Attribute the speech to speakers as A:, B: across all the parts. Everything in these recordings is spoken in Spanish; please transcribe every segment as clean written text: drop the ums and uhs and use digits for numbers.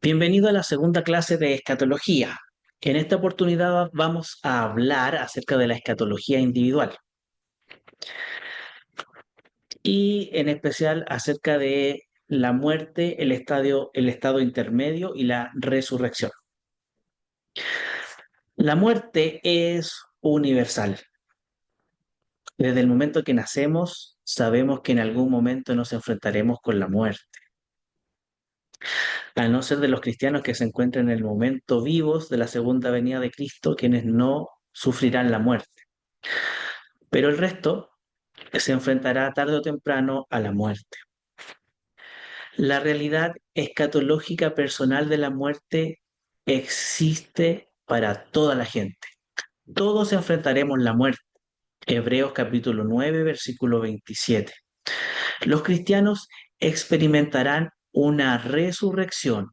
A: Bienvenido a la segunda clase de escatología. En esta oportunidad vamos a hablar acerca de la escatología individual y en especial acerca de la muerte, el estado intermedio y la resurrección. La muerte es universal. Desde el momento que nacemos, sabemos que en algún momento nos enfrentaremos con la muerte. A no ser de los cristianos que se encuentran en el momento vivos de la segunda venida de Cristo, quienes no sufrirán la muerte. Pero el resto se enfrentará tarde o temprano a la muerte. La realidad escatológica personal de la muerte existe para toda la gente. Todos enfrentaremos la muerte. Hebreos capítulo 9, versículo 27. Los cristianos experimentarán una resurrección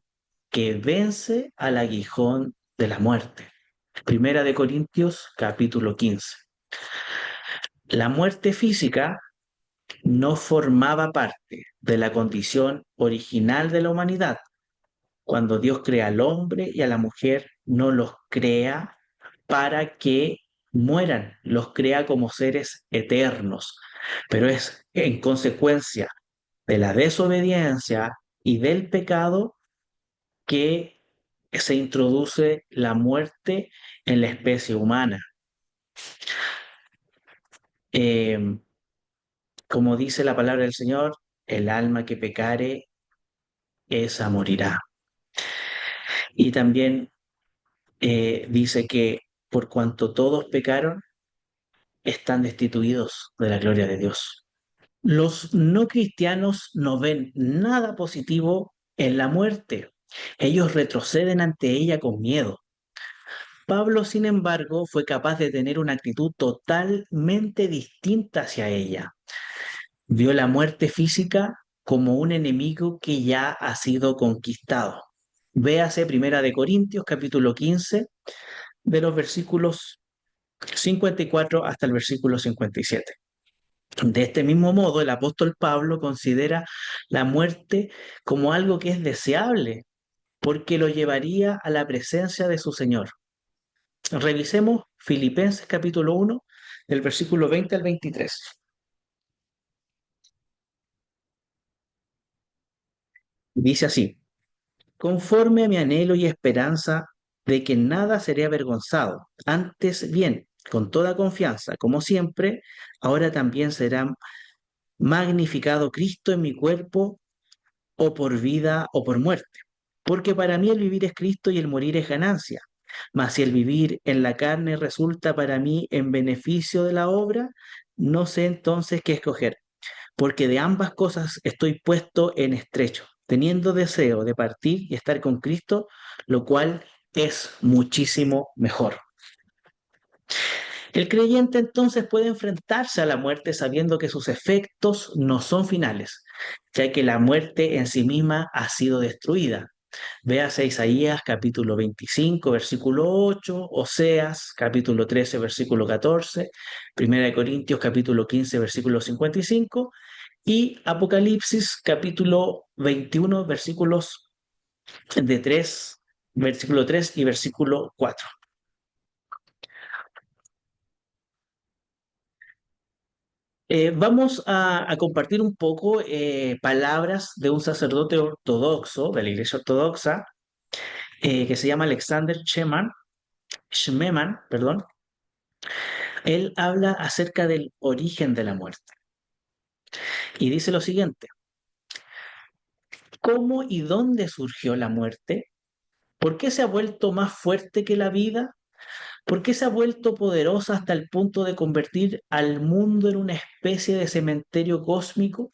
A: que vence al aguijón de la muerte. Primera de Corintios capítulo 15. La muerte física no formaba parte de la condición original de la humanidad. Cuando Dios crea al hombre y a la mujer, no los crea para que mueran, los crea como seres eternos. Pero es en consecuencia de la desobediencia y del pecado que se introduce la muerte en la especie humana. Eh, como dice la palabra del Señor, el alma que pecare, esa morirá. Y también dice que por cuanto todos pecaron, están destituidos de la gloria de Dios. Los no cristianos no ven nada positivo en la muerte. Ellos retroceden ante ella con miedo. Pablo, sin embargo, fue capaz de tener una actitud totalmente distinta hacia ella. Vio la muerte física como un enemigo que ya ha sido conquistado. Véase Primera de Corintios, capítulo 15, de los versículos 54 hasta el versículo 57. De este mismo modo, el apóstol Pablo considera la muerte como algo que es deseable, porque lo llevaría a la presencia de su Señor. Revisemos Filipenses capítulo 1, del versículo 20 al 23. Dice así: conforme a mi anhelo y esperanza de que en nada seré avergonzado, antes bien, con toda confianza, como siempre, ahora también será magnificado Cristo en mi cuerpo, o por vida o por muerte. Porque para mí el vivir es Cristo y el morir es ganancia. Mas si el vivir en la carne resulta para mí en beneficio de la obra, no sé entonces qué escoger, porque de ambas cosas estoy puesto en estrecho, teniendo deseo de partir y estar con Cristo, lo cual es muchísimo mejor. El creyente entonces puede enfrentarse a la muerte sabiendo que sus efectos no son finales, ya que la muerte en sí misma ha sido destruida. Véase Isaías capítulo 25, versículo 8, Oseas capítulo 13, versículo 14, Primera de Corintios capítulo 15, versículo 55 y Apocalipsis capítulo 21, versículo 3 y versículo 4. Vamos a compartir un poco palabras de un sacerdote ortodoxo, de la Iglesia Ortodoxa, que se llama Alexander Schmemann, perdón. Él habla acerca del origen de la muerte y dice lo siguiente: ¿cómo y dónde surgió la muerte? ¿Por qué se ha vuelto más fuerte que la vida? ¿Por qué se ha vuelto poderosa hasta el punto de convertir al mundo en una especie de cementerio cósmico?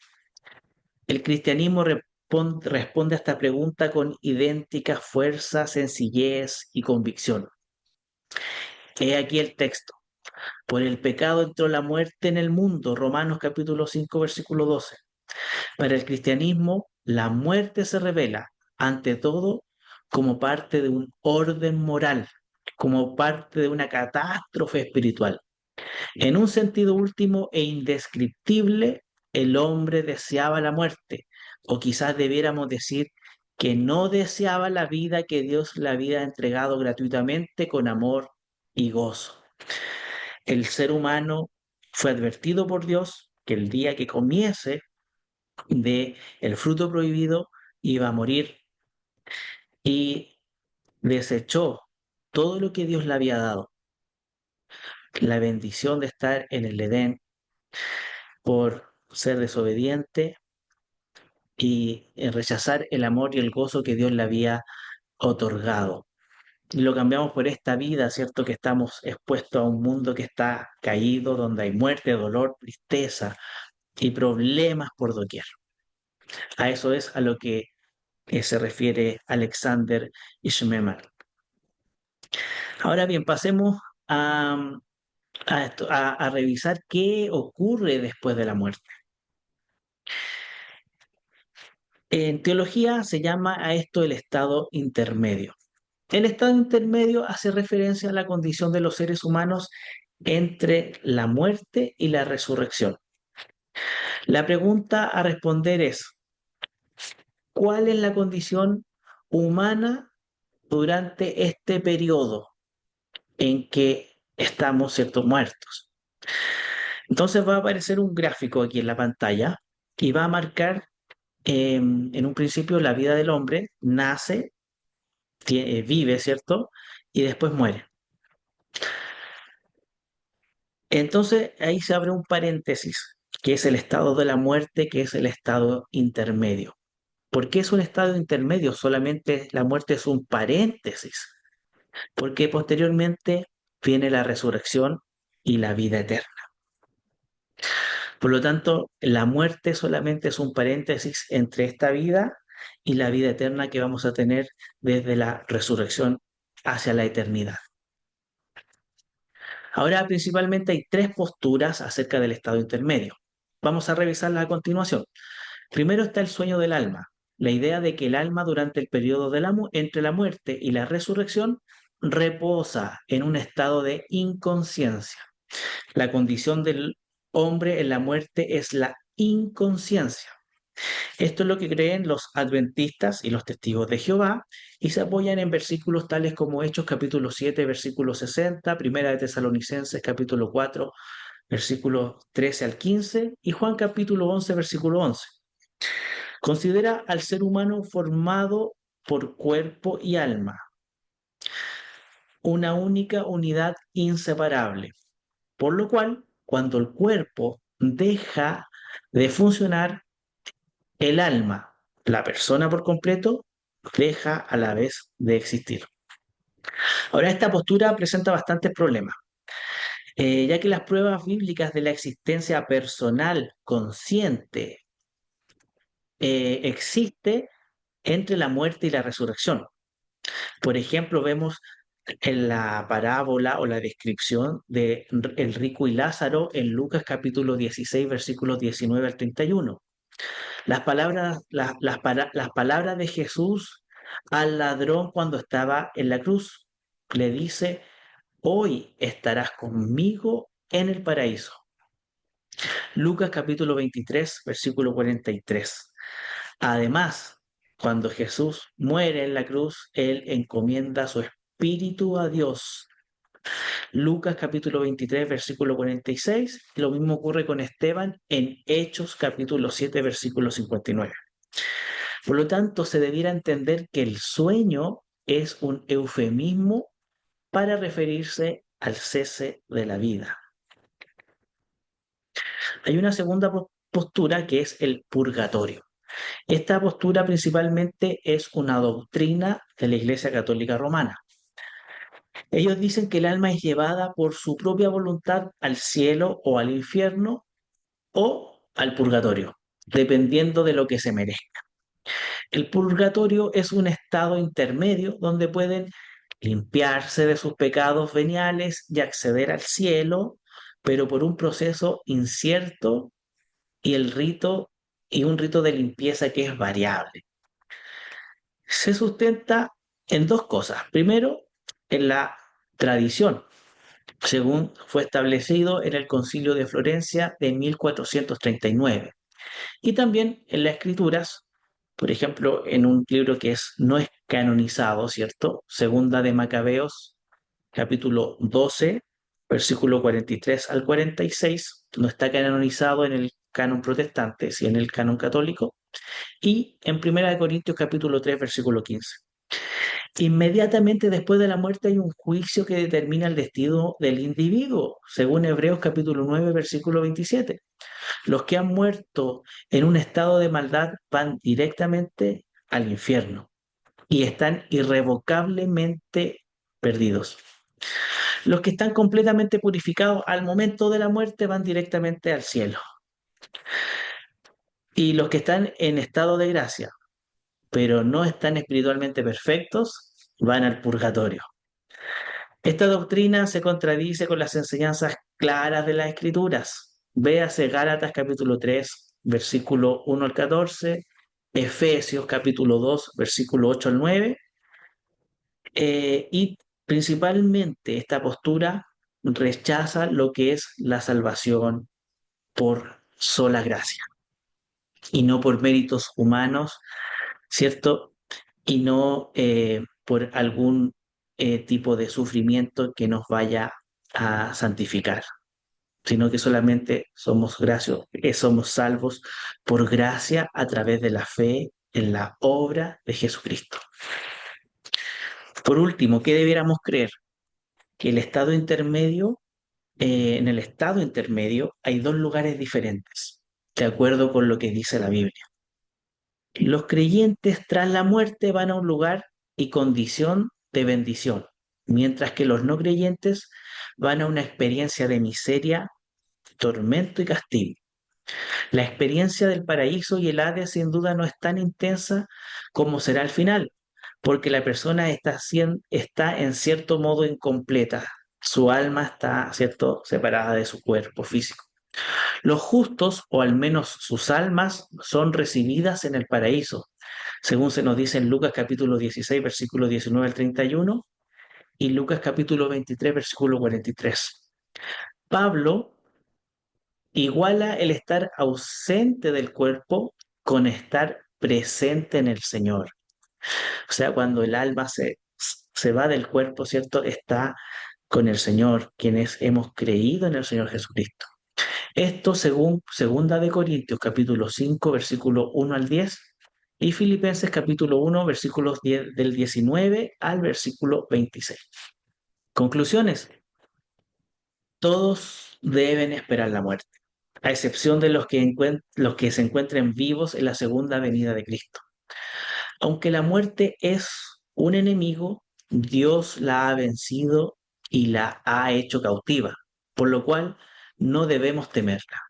A: El cristianismo responde a esta pregunta con idéntica fuerza, sencillez y convicción. He aquí el texto. Por el pecado entró la muerte en el mundo. Romanos capítulo 5, versículo 12. Para el cristianismo, la muerte se revela, ante todo, como parte de un orden moral, como parte de una catástrofe espiritual. En un sentido último e indescriptible, el hombre deseaba la muerte, o quizás debiéramos decir que no deseaba la vida que Dios le había entregado gratuitamente con amor y gozo. El ser humano fue advertido por Dios que el día que comiese de el fruto prohibido iba a morir y desechó todo lo que Dios le había dado, la bendición de estar en el Edén por ser desobediente y rechazar el amor y el gozo que Dios le había otorgado. Y lo cambiamos por esta vida, ¿cierto? Que estamos expuestos a un mundo que está caído, donde hay muerte, dolor, tristeza y problemas por doquier. A eso es a lo que se refiere Alexander Ishmael. Ahora bien, pasemos a revisar qué ocurre después de la muerte. En teología se llama a esto el estado intermedio. El estado intermedio hace referencia a la condición de los seres humanos entre la muerte y la resurrección. La pregunta a responder es, ¿cuál es la condición humana durante este periodo en que estamos, cierto, muertos? Entonces va a aparecer un gráfico aquí en la pantalla y va a marcar en un principio la vida del hombre, nace, vive, ¿cierto? Y después muere. Entonces ahí se abre un paréntesis, que es el estado de la muerte, que es el estado intermedio. ¿Por qué es un estado intermedio? Solamente la muerte es un paréntesis, porque posteriormente viene la resurrección y la vida eterna. Por lo tanto, la muerte solamente es un paréntesis entre esta vida y la vida eterna que vamos a tener desde la resurrección hacia la eternidad. Ahora, principalmente hay tres posturas acerca del estado intermedio. Vamos a revisarlas a continuación. Primero está el sueño del alma, la idea de que el alma durante el periodo de entre la muerte y la resurrección reposa en un estado de inconsciencia. La condición del hombre en la muerte es la inconsciencia. Esto es lo que creen los adventistas y los testigos de Jehová y se apoyan en versículos tales como Hechos capítulo 7, versículo 60, Primera de Tesalonicenses capítulo 4, versículos 13 al 15 y Juan capítulo 11, versículo 11. Considera al ser humano formado por cuerpo y alma, una única unidad inseparable, por lo cual, cuando el cuerpo deja de funcionar, el alma, la persona por completo, deja a la vez de existir. Ahora, esta postura presenta bastantes problemas, ya que las pruebas bíblicas de la existencia personal consciente existe entre la muerte y la resurrección. Por ejemplo, vemos en la parábola o la descripción de el rico y Lázaro en Lucas capítulo 16, versículos 19 al 31. Las palabras de Jesús al ladrón cuando estaba en la cruz. Le dice, hoy estarás conmigo en el paraíso. Lucas capítulo 23, versículo 43. Además, cuando Jesús muere en la cruz, Él encomienda su espíritu a Dios. Lucas capítulo 23, versículo 46. Lo mismo ocurre con Esteban en Hechos capítulo 7, versículo 59. Por lo tanto, se debiera entender que el sueño es un eufemismo para referirse al cese de la vida. Hay una segunda postura que es el purgatorio. Esta postura principalmente es una doctrina de la Iglesia Católica Romana. Ellos dicen que el alma es llevada por su propia voluntad al cielo o al infierno o al purgatorio, dependiendo de lo que se merezca. El purgatorio es un estado intermedio donde pueden limpiarse de sus pecados veniales y acceder al cielo, pero por un proceso incierto y un rito de limpieza que es variable. Se sustenta en dos cosas. Primero, en la tradición, según fue establecido en el Concilio de Florencia de 1439, y también en las escrituras por ejemplo, en un libro que no es canonizado, ¿cierto? Segunda de Macabeos, capítulo 12, versículo 43 al 46, no está canonizado en el canon protestante, sí en el canon católico, y en Primera de Corintios, capítulo 3, versículo 15. Inmediatamente después de la muerte hay un juicio que determina el destino del individuo, según Hebreos capítulo 9, versículo 27. Los que han muerto en un estado de maldad van directamente al infierno y están irrevocablemente perdidos. Los que están completamente purificados al momento de la muerte van directamente al cielo. Y los que están en estado de gracia, pero no están espiritualmente perfectos, van al purgatorio. Esta doctrina se contradice con las enseñanzas claras de las Escrituras. Véase Gálatas capítulo 3, versículo 1 al 14, Efesios capítulo 2, versículo 8 al 9, y principalmente esta postura rechaza lo que es la salvación por sola gracia y no por méritos humanos, ¿cierto? Y no por algún tipo de sufrimiento que nos vaya a santificar, sino que solamente somos salvos por gracia a través de la fe en la obra de Jesucristo. Por último, ¿qué debiéramos creer? Que en el estado intermedio hay dos lugares diferentes, de acuerdo con lo que dice la Biblia. Los creyentes tras la muerte van a un lugar y condición de bendición, mientras que los no creyentes van a una experiencia de miseria, tormento y castigo. La experiencia del paraíso y el Hades sin duda no es tan intensa como será al final, porque la persona está en cierto modo incompleta. Su alma está, ¿cierto?, separada de su cuerpo físico. Los justos, o al menos sus almas, son recibidas en el paraíso, según se nos dice en Lucas capítulo 16, versículo 19 al 31, y Lucas capítulo 23, versículo 43. Pablo iguala el estar ausente del cuerpo con estar presente en el Señor. O sea, cuando el alma se va del cuerpo, ¿cierto? Está con el Señor, quienes hemos creído en el Señor Jesucristo. Esto según Segunda de Corintios, capítulo 5, versículo 1 al 10, y Filipenses, capítulo 1, versículos 10, del 19 al versículo 26. Conclusiones. Todos deben esperar la muerte, a excepción de los que se encuentren vivos en la segunda venida de Cristo. Aunque la muerte es un enemigo, Dios la ha vencido y la ha hecho cautiva, por lo cual no debemos temerla.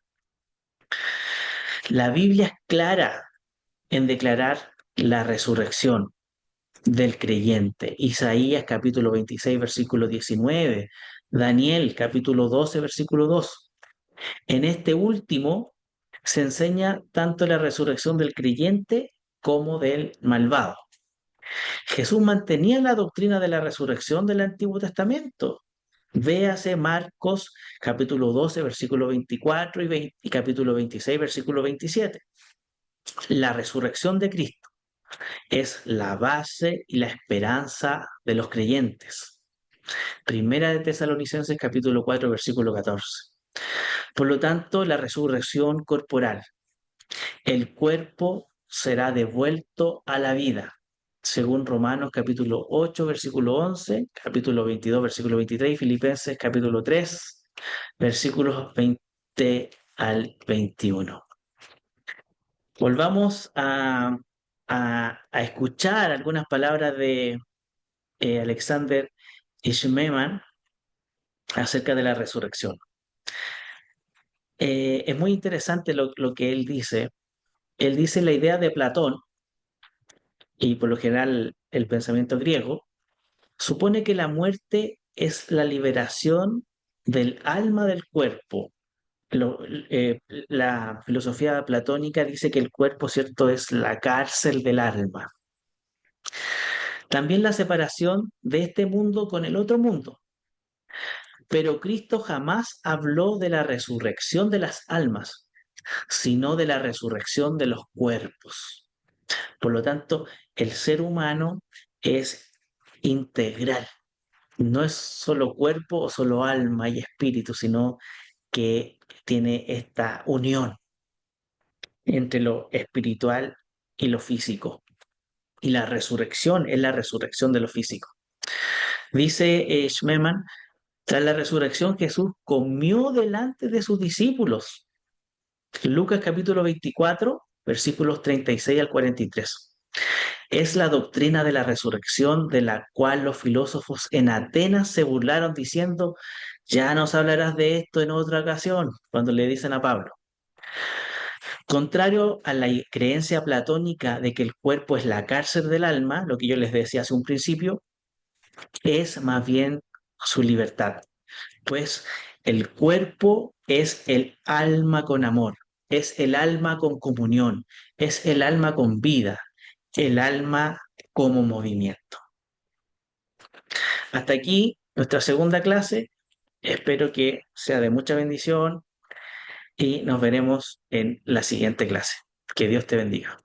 A: La Biblia es clara en declarar la resurrección del creyente. Isaías capítulo 26, versículo 19. Daniel capítulo 12, versículo 2. En este último se enseña tanto la resurrección del creyente como del malvado. Jesús mantenía la doctrina de la resurrección del Antiguo Testamento. Véase Marcos capítulo 12, versículo 24 y capítulo 26, versículo 27. La resurrección de Cristo es la base y la esperanza de los creyentes. Primera de Tesalonicenses capítulo 4, versículo 14. Por lo tanto, la resurrección corporal, el cuerpo será devuelto a la vida, según Romanos capítulo 8, versículo 11, capítulo 22, versículo 23, y Filipenses capítulo 3, versículos 20 al 21. Volvamos a escuchar algunas palabras de Alexander Ishmeman acerca de la resurrección. Es muy interesante lo que él dice. Él dice la idea de Platón, y por lo general el pensamiento griego, supone que la muerte es la liberación del alma del cuerpo. La filosofía platónica dice que el cuerpo, ¿cierto?, es la cárcel del alma. También la separación de este mundo con el otro mundo. Pero Cristo jamás habló de la resurrección de las almas, sino de la resurrección de los cuerpos. Por lo tanto, el ser humano es integral. No es solo cuerpo o solo alma y espíritu, sino que tiene esta unión entre lo espiritual y lo físico. Y la resurrección es la resurrección de lo físico. Dice Schmemann, tras la resurrección Jesús comió delante de sus discípulos. Lucas capítulo 24, versículos 36 al 43. Es la doctrina de la resurrección de la cual los filósofos en Atenas se burlaron diciendo, ya nos hablarás de esto en otra ocasión, cuando le dicen a Pablo. Contrario a la creencia platónica de que el cuerpo es la cárcel del alma, lo que yo les decía hace un principio, es más bien su libertad, pues el cuerpo es el alma con amor, es el alma con comunión, es el alma con vida, el alma como movimiento. Hasta aquí nuestra segunda clase. Espero que sea de mucha bendición y nos veremos en la siguiente clase. Que Dios te bendiga.